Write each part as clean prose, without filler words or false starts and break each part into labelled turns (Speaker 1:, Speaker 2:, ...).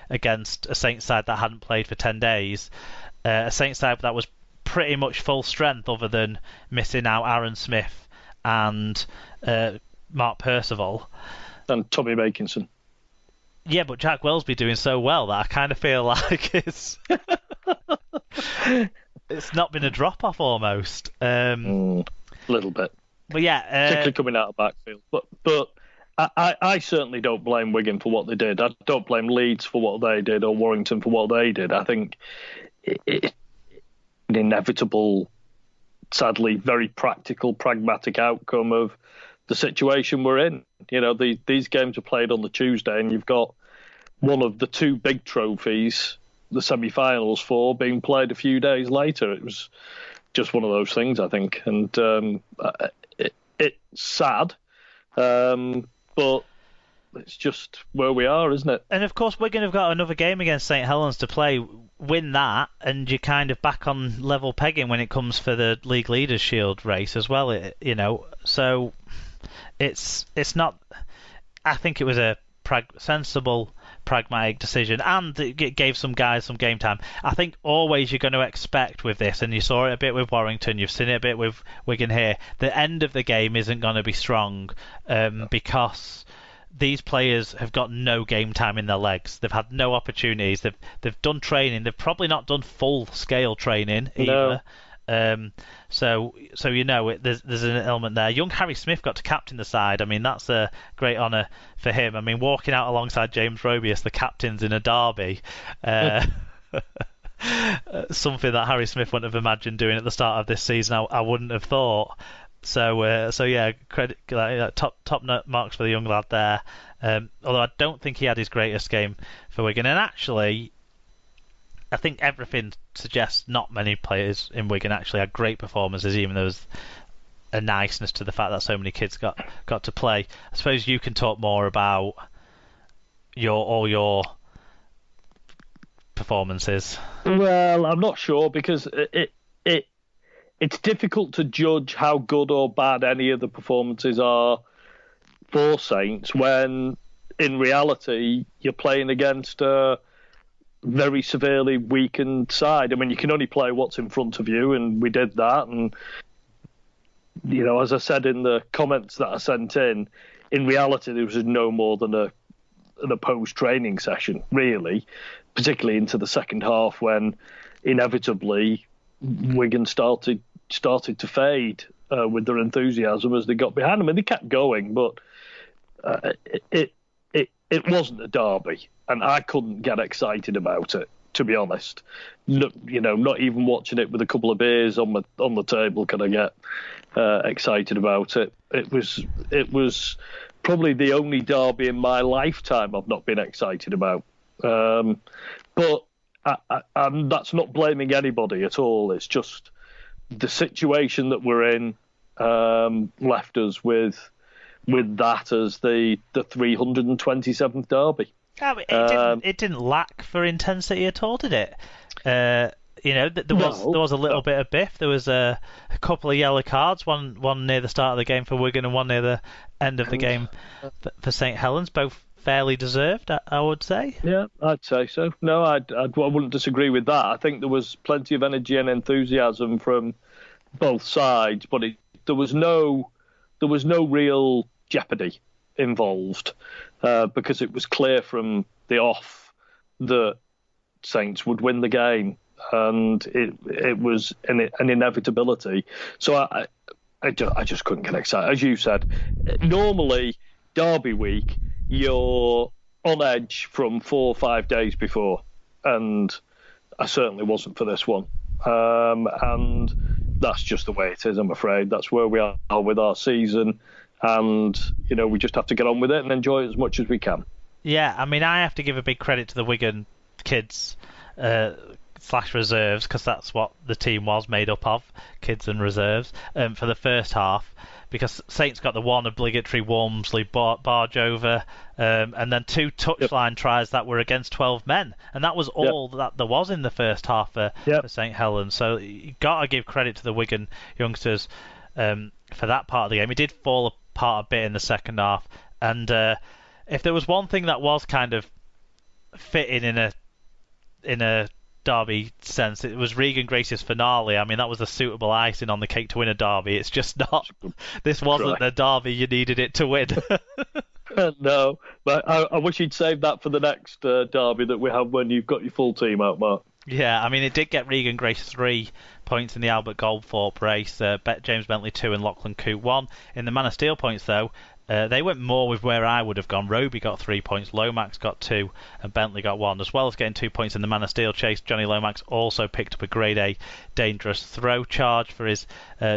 Speaker 1: against a Saints side that hadn't played for 10 days. A Saints side that was pretty much full strength other than missing out Aaron Smith and Mark Percival.
Speaker 2: And Tommy Makinson.
Speaker 1: Yeah, but Jack Wellsby doing so well that I kind of feel like it's not been a drop-off almost.
Speaker 2: A little bit.
Speaker 1: But yeah...
Speaker 2: particularly coming out of backfield. But I certainly don't blame Wigan for what they did. I don't blame Leeds for what they did or Warrington for what they did. I think it's an inevitable, sadly, very practical, pragmatic outcome of the situation we're in. You know, these games are played on the Tuesday, and you've got one of the two big trophies, the semi-finals for, being played a few days later. It was just one of those things, I think, and it's sad, but it's just where we are, isn't it?
Speaker 1: And of course, Wigan have got another game against St Helens to play. Win that, and you're kind of back on level pegging when it comes for the League Leaders Shield race as well. So it's not. I think it was a sensible, pragmatic decision, and it gave some guys some game time. I think always you're going to expect with this, and you saw it a bit with Warrington, you've seen it a bit with Wigan here, the end of the game isn't going to be strong because these players have got no game time in their legs. They've had no opportunities. They've done training. They've probably not done full scale training either.
Speaker 2: No.
Speaker 1: So there's an element there. Young Harry Smith got to captain the side. I mean, that's a great honour for him. I mean, walking out alongside James Robius, the captains in a derby, something that Harry Smith wouldn't have imagined doing at the start of this season. I wouldn't have thought. So yeah, credit, top marks for the young lad there. Although I don't think he had his greatest game for Wigan, and actually, I think everything suggests not many players in Wigan actually had great performances, even though there was a niceness to the fact that so many kids got to play. I suppose you can talk more about all your performances.
Speaker 2: Well, I'm not sure, because it's difficult to judge how good or bad any of the performances are for Saints when, in reality, you're playing against a very severely weakened side. I mean, you can only play what's in front of you, and we did that. And, you know, as I said in the comments that I sent in reality, there was no more than an post-training session, really, particularly into the second half when, inevitably, Wigan started to fade with their enthusiasm as they got behind them. I mean, they kept going, but it wasn't a derby, and I couldn't get excited about it, to be honest. No, you know, not even watching it with a couple of beers on the table could I get excited about it. It was probably the only derby in my lifetime I've not been excited about. But that's not blaming anybody at all. It's just the situation that we're in left us with that as the 327th derby.
Speaker 1: It didn't lack for intensity at all, did it? There was a little bit of biff. There was a couple of yellow cards, one near the start of the game for Wigan and one near the end of the game for St Helens, both fairly deserved, I would say. Yeah,
Speaker 2: I'd say so. No, I wouldn't disagree with that. I think there was plenty of energy and enthusiasm from both sides, but there was no real jeopardy involved because it was clear from the off that Saints would win the game, and it was an inevitability. So I just couldn't get excited. As you said, normally derby week, you're on edge from 4 or 5 days before, and I certainly wasn't for this one. And that's just the way it is, I'm afraid. That's where we are with our season, and we just have to get on with it and enjoy it as much as we can.
Speaker 1: Yeah, I mean, I have to give a big credit to the Wigan kids / reserves, because that's what the team was made up of, kids and reserves, for the first half. Because Saints got the one obligatory Walmsley barge over, and then 2 touchline tries that were against 12 men, and that was all that there was in the first half for St Helens. So you got to give credit to the Wigan youngsters for that part of the game. It did fall apart a bit in the second half, and if there was one thing that was kind of fitting in a derby sense. It was Regan Grace's finale. I mean, that was a suitable icing on the cake to win a derby. It's just not. This wasn't the derby you needed it to win.
Speaker 2: No, but I wish he'd saved that for the next derby that we have when you've got your full team out, Mark.
Speaker 1: Yeah, I mean, it did get Regan Grace 3 points in the Albert Goldthorpe race, James Bentley 2 and Lachlan Coote 1. In the Man of Steel points, though, they went more with where I would have gone. Roby got 3 points, Lomax got 2, and Bentley got 1. As well as getting 2 points in the Man of Steel chase, Johnny Lomax also picked up a Grade A dangerous throw charge for his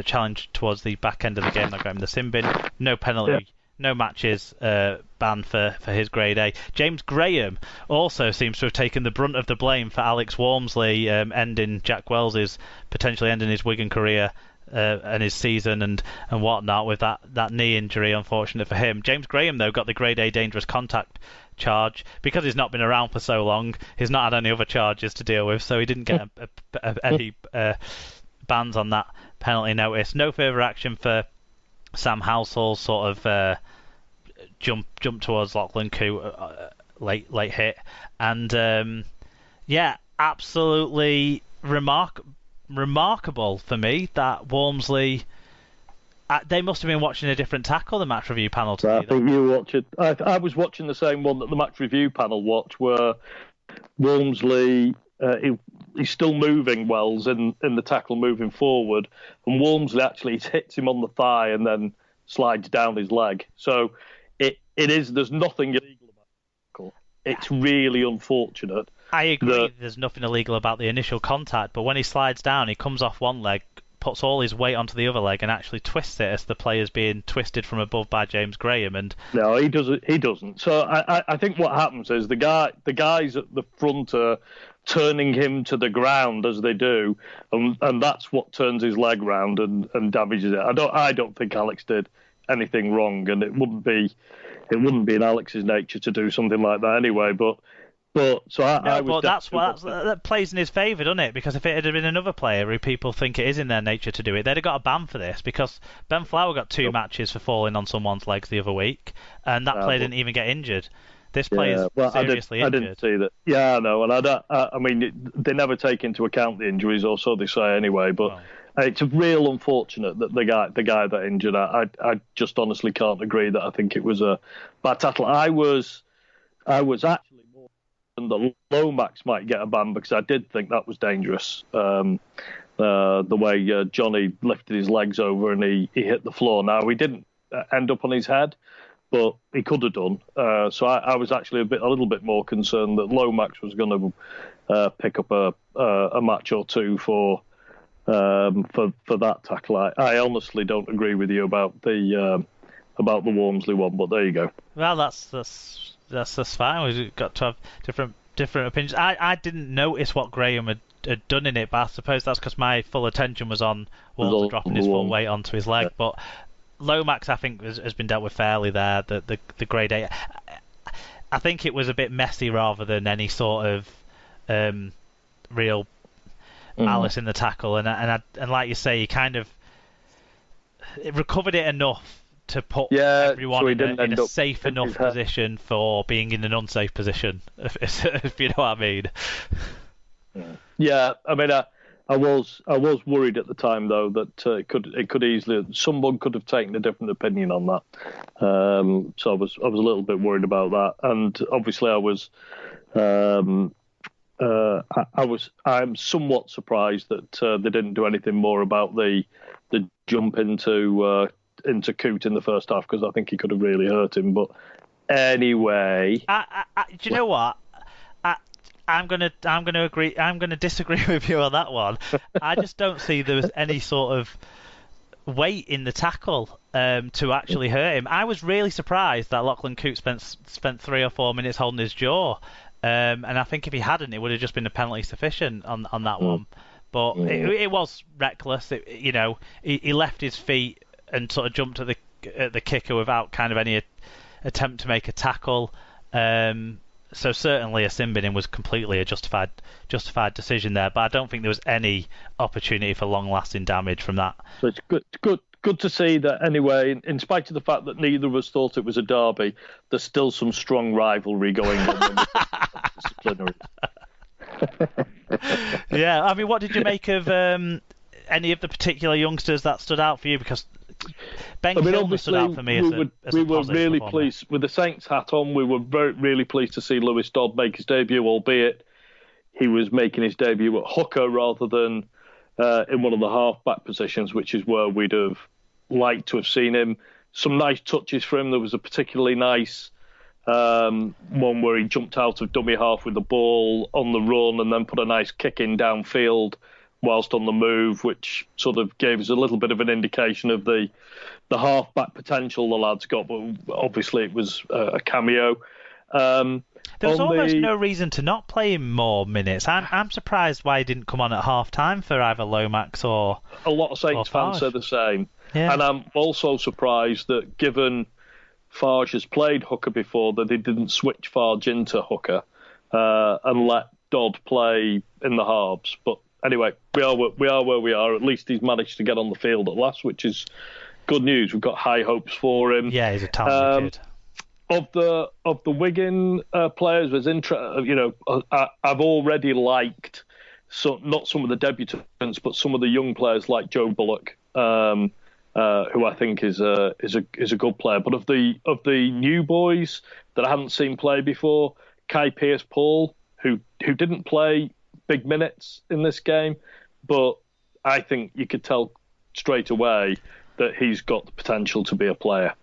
Speaker 1: challenge towards the back end of the game that got him the sin bin. No penalty. Yeah. No matches banned for his Grade A. James Graham also seems to have taken the brunt of the blame for Alex Walmsley potentially ending his Wigan career and his season and whatnot with that knee injury, unfortunate for him. James Graham, though, got the Grade A dangerous contact charge. Because he's not been around for so long, he's not had any other charges to deal with, so he didn't get any bans on that penalty notice. No further action for Sam Housel, sort of jump towards Lachlan Coote, late hit, and absolutely remarkable for me that Walmsley. They must have been watching a different tackle, the match review panel today.
Speaker 2: I think you watch it. I was watching the same one that the match review panel watched, where Walmsley. He's still moving, Wells, in the tackle moving forward, and Walmsley actually hits him on the thigh and then slides down his leg. So there's nothing illegal about the tackle. It's really unfortunate.
Speaker 1: I agree there's nothing illegal about the initial contact, but when he slides down, he comes off one leg, puts all his weight onto the other leg, and actually twists it as the player's being twisted from above by James Graham. And
Speaker 2: no, he doesn't. So I think what happens is the guys at the front are turning him to the ground as they do, and that's what turns his leg round and damages it. I don't think Alex did anything wrong, and it wouldn't be in Alex's nature to do something like that anyway. But
Speaker 1: that plays in his favour, doesn't it? Because if it had been another player who people think it is in their nature to do it, they'd have got a ban for this. Because Ben Flower got 2 matches for falling on someone's legs the other week, and that player didn't even get injured. This player is seriously injured.
Speaker 2: I didn't see that. Yeah, I know, and I mean, they never take into account the injuries, or so they say anyway. But it's real unfortunate that the guy that injured. I just honestly can't agree that I think it was a bad tackle. I was actually more than the Lomax might get a ban, because I did think that was dangerous. The way Johnny lifted his legs over and he hit the floor. Now, he didn't end up on his head, but he could have done. So I was actually a little bit more concerned that Lomax was going to pick up a match or two for that tackle. I honestly don't agree with you about the Walmsley one, but there you go.
Speaker 1: Well, that's fine. We've got to have different opinions. I didn't notice what Graham had done in it, but I suppose that's because my full attention was on Walmsley dropping his full weight onto his leg. Yeah. But Lomax, I think, has been dealt with fairly there. The Grade A. I think it was a bit messy rather than any sort of real malice in the tackle. And like you say, he kind of recovered it enough to put everyone in a safe enough position for being in an unsafe position, if you know what I mean.
Speaker 2: Yeah, I mean, I was worried at the time though that it could easily, someone could have taken a different opinion on that. So I was a little bit worried about that, and obviously I'm somewhat surprised that they didn't do anything more about the jump into Coote in the first half, because I think he could have really hurt him. But anyway,
Speaker 1: do you know what? I'm gonna agree. I'm gonna disagree with you on that one. I just don't see there was any sort of weight in the tackle to actually hurt him. I was really surprised that Lachlan Coote spent 3 or 4 minutes holding his jaw, and I think if he hadn't, it would have just been a penalty sufficient on that one. But it was reckless. He left his feet and sort of jumped at the kicker without kind of any attempt to make a tackle. So certainly a sin binning was completely a justified decision there, but I don't think there was any opportunity for long-lasting damage from that.
Speaker 2: So it's good to see that anyway, in spite of the fact that neither of us thought it was a derby, there's still some strong rivalry going on. disciplinary.
Speaker 1: Yeah, I mean, what did you make of any of the particular youngsters that stood out for you? Because Ben Kilmer stood out for me
Speaker 2: we were really pleased with the Saints hat on. We were really pleased to see Lewis Dodd make his debut, albeit he was making his debut at hooker rather than in one of the half-back positions, which is where we'd have liked to have seen him. Some nice touches for him. There was a particularly nice one where he jumped out of dummy half with the ball on the run and then put a nice kick in downfield whilst on the move, which sort of gave us a little bit of an indication of the half-back potential the lad's got, but obviously it was a cameo.
Speaker 1: There was almost no reason to not play him more minutes. I'm surprised why he didn't come on at half-time for either Lomax or
Speaker 2: a lot of Saints fans say the same.
Speaker 1: Yeah.
Speaker 2: And I'm also surprised that given Farge has played hooker before, that he didn't switch Farge into hooker and let Dodd play in the halves. But anyway, we are where we are. At least he's managed to get on the field at last, which is good news. We've got high hopes for him.
Speaker 1: Yeah, he's a talented kid.
Speaker 2: Of the Wigan players, I've already liked not some of the debutants, but some of the young players like Joe Bullock, who I think is a good player. But of the new boys that I haven't seen play before, Kai Pearce-Paul, who didn't play big minutes in this game, but I think you could tell straight away that he's got the potential to be a player.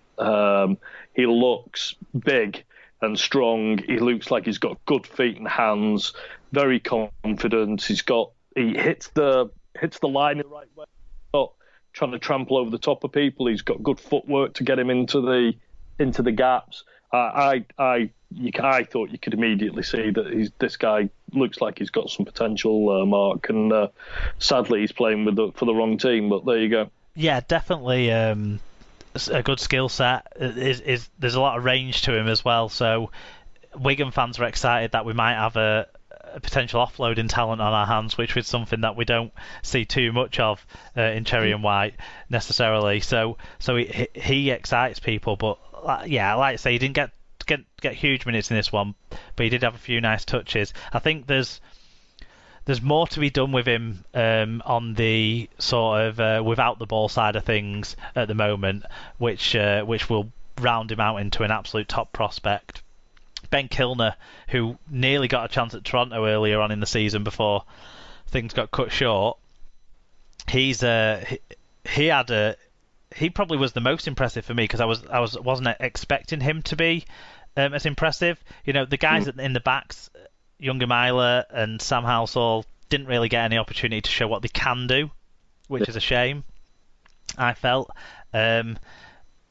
Speaker 2: He looks big and strong. He looks like he's got good feet and hands. Very confident. He hits the line in the right way. Not trying to trample over the top of people. He's got good footwork to get him into the gaps. I thought you could immediately see that this guy looks like he's got some potential, Mark. And sadly, he's playing for the wrong team. But there you go.
Speaker 1: Yeah, definitely. A good skill set. There's a lot of range to him as well. So Wigan fans are excited that we might have a potential offloading talent on our hands, which is something that we don't see too much of in Cherry and White necessarily. So he excites people. But yeah, like I say, he didn't get huge minutes in this one, but he did have a few nice touches. I think there's more to be done with him on the sort of without the ball side of things at the moment, which will round him out into an absolute top prospect. Ben Kilner, who nearly got a chance at Toronto earlier on in the season before things got cut short, he probably was the most impressive for me because I wasn't expecting him to be as impressive. You know, the guys in the backs, Younger Myler and Sam Househall, didn't really get any opportunity to show what they can do, which is a shame, I felt.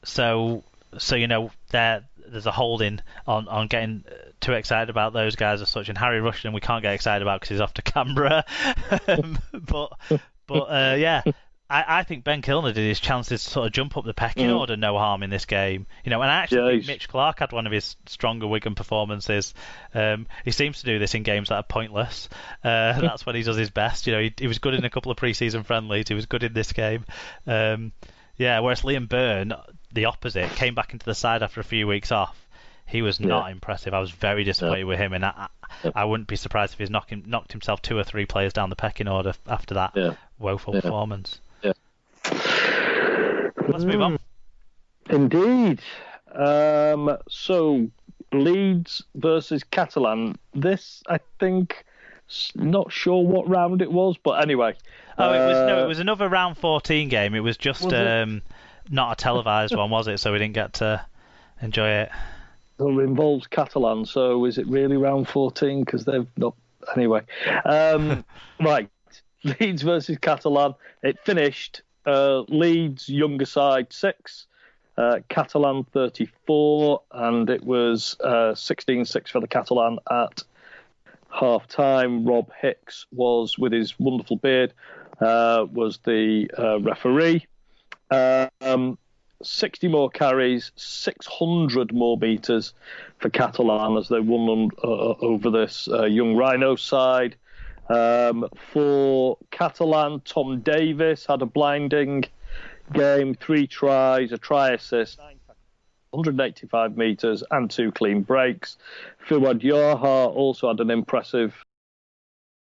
Speaker 1: So you know, there's a holding on getting too excited about those guys as such. And Harry Rushden we can't get excited about because he's off to Canberra. but yeah. I think Ben Kilner did his chances to sort of jump up the pecking order, no harm in this game. You know, and I actually think Mitch Clark had one of his stronger Wigan performances. He seems to do this in games that are pointless. That's when he does his best. You know, he was good in a couple of pre-season friendlies. He was good in this game. Whereas Liam Byrne, the opposite, came back into the side after a few weeks off. He was not impressive. I was very disappointed with him, and I wouldn't be surprised if he's knocked himself 2 or 3 players down the pecking order after that woeful performance. Let's move on.
Speaker 2: Indeed. So Leeds versus Catalan. This, I think, not sure what round it was, but anyway.
Speaker 1: It was another round 14 game. It was just not a televised one, was it? So we didn't get to enjoy it.
Speaker 2: So it involves Catalan. So is it really round 14? Because they've not. Anyway, right. Leeds versus Catalan. It finished. Leeds younger side 6, Catalan 34, and it was 16-6 for the Catalan at half time. Rob Hicks was, with his wonderful beard, was the referee. 60 more carries, 600 more metres for Catalan as they won over this young Rhino side. For Catalan, Tom Davis had a blinding game, 3 tries, a try assist. 185 metres and 2 clean breaks. Fuad Yaha also had an impressive